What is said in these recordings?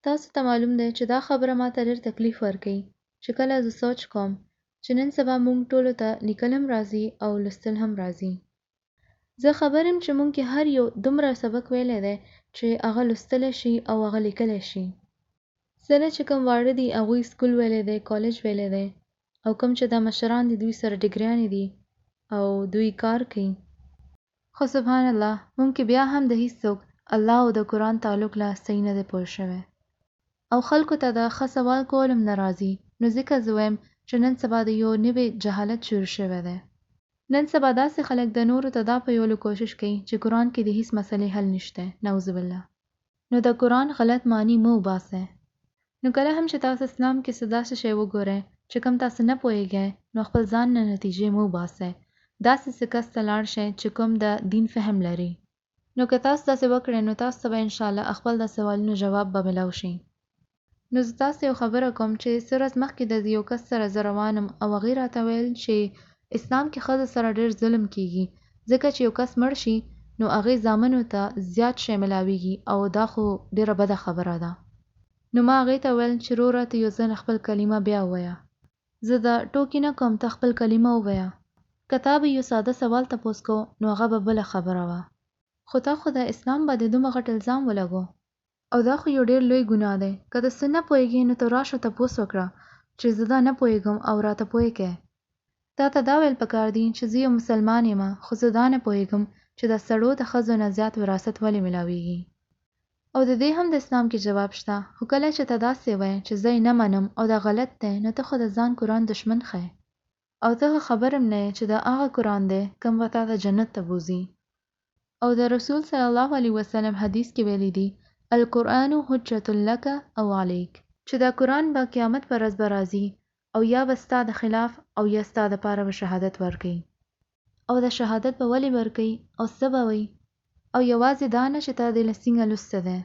تاسو ته معلوم دی چې دا خبره ماته ډېر تکلیف ورکوي چې کله زه سوچ کوم چې نن سبا موږ ټولو ته لیکل هم راځي او لوستل هم راځي. زه خبر یم چې موږ کې هر یو دومره سبق ویلی دی چې هغه لوستلی شي او هغه لیکلی شي. ځینې چې کوم واړه دي هغوی سکول ویلی دی، کالج ویلی دی، او کوم چې دا مشران دي دوی سره ډګریانې دي او دوی کار کوي. خو سبحان الله موږ کې بیا هم د هیڅوک الله او د قرآن تعلق له صحیح نه دی پوه شوی او خلکو ته د ښه سوال کول هم نه راځي. نو ځکه زه وایم چې نن سبا د یو نوی جهالت شروع شوی دی. نن سبا داسې خلک د نورو ته دا پیولو کوشش کوي چې قرآن کې د هیڅ مسئلې حل نشته، نعوذ بالله. نو د قرآن غلط معنی مه وباسئ. نو کله هم چې تاسو اسلام کې څه داسې شی وګورئ چې کوم تاسو نه پوهیږئ نو خپل ځان نه نتیجې مه وباسئ. داسې څه کس ته لاړ شئ چې کوم د دین فهم لري. نو که تاسو داسې وکړئ نو تاسو ته به انشاءالله خپل د سوالونو جواب به ملاو شي. نو زه تاسو یو خبره کوم چې څه ورځ مخکې د یو کس سره زه روانم او هغې راته ویل چې اسلام کې ښځو سره ډېر ظلم کیږي ځکه چې یو کس مړ شي نو هغې زامنو ته زیات شی ملاویږي او دا خو ډېره بده خبره ده. نو ما هغې ته ویل چې وروره ته یو ځل خپل کلمه بیا ووایه. زه د ټوکې نه کوم، ته خپل کلمه ووایه. که تا به یو ساده سوال تپوس کو نو هغه به بله خبره وه. خو تا خو د اسلام باندې دومره غټ الزام ولګو او دا خو یو ډېر لوی ګناه دی. که ته څه نه پوهېږې نو ته راشه تپوس وکړه چې زه دا نه پوهېږم او راته پوهې کړې. تا ته دا ویل پکار دي چې زه یو مسلمان یم خو زه دا نه پوهېږم چې د سړو د ښځو نه زیات وراثت ولې ملاویږي. او د دې هم د اسلام کې جواب شته. خو کله چې ته داسې وایې چې زه یې نه منم او دا غلط دی نو ته خو د ځان قرآن دشمن ښیې او ته خبر هم نه یې چې دا هغه قرآن دی کوم به تا ته جنت ته بوځي. او د رسول صلی الله علیه وسلم حدیث کې ویلي دي القرآن حجة لک او علیک، چې دا قرآن به قیامت پر ورځ به راځي او یا به ستا د خلاف او یا ستا دپاره به شهادت ورکوي. او د شهادت به ولې ورکوي او څه به وایي او یوازې دا نه چې تا دې له څنګه لوستی دی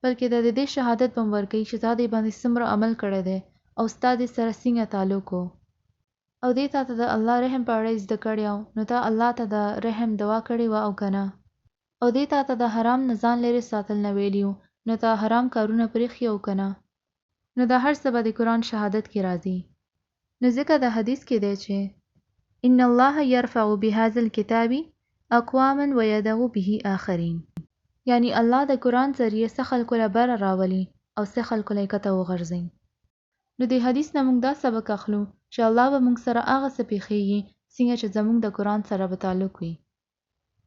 بلکې د دې شهادت به هم ورکوي چې تا دې باندې څومره عمل کړی دی او ستا دې سره څنګه تعلق و او دې تا ته د الله رحم په اړه زده کړی او نو تا الله ته د رحم دعا کړې وه او که نه. او دې تا ته د حرام نه ځان لرې ساتل نه ویلي وو نو تا حرام کارونه پرېښي او که نه. نو دا هر څه به د قرآن شهادت کې راځي. نو ځکه د حدیث کې دی چې ان الله یرفع بهذا الکتاب اقواما ویدعو به آخرین، یعنی الله د قرآن ذریعه څه خلکو له بره راولي او څه خلکو له کته وغورځوي. نو د حدیث نه موږ دا سبق اخلو چې الله به موږ سره هغه څه پېښېږي څنګه چې زموږ د قرآن سره به تعلق وي.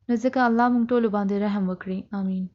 نو ځکه الله موږ ټولو باندې رحم وکړي. آمین.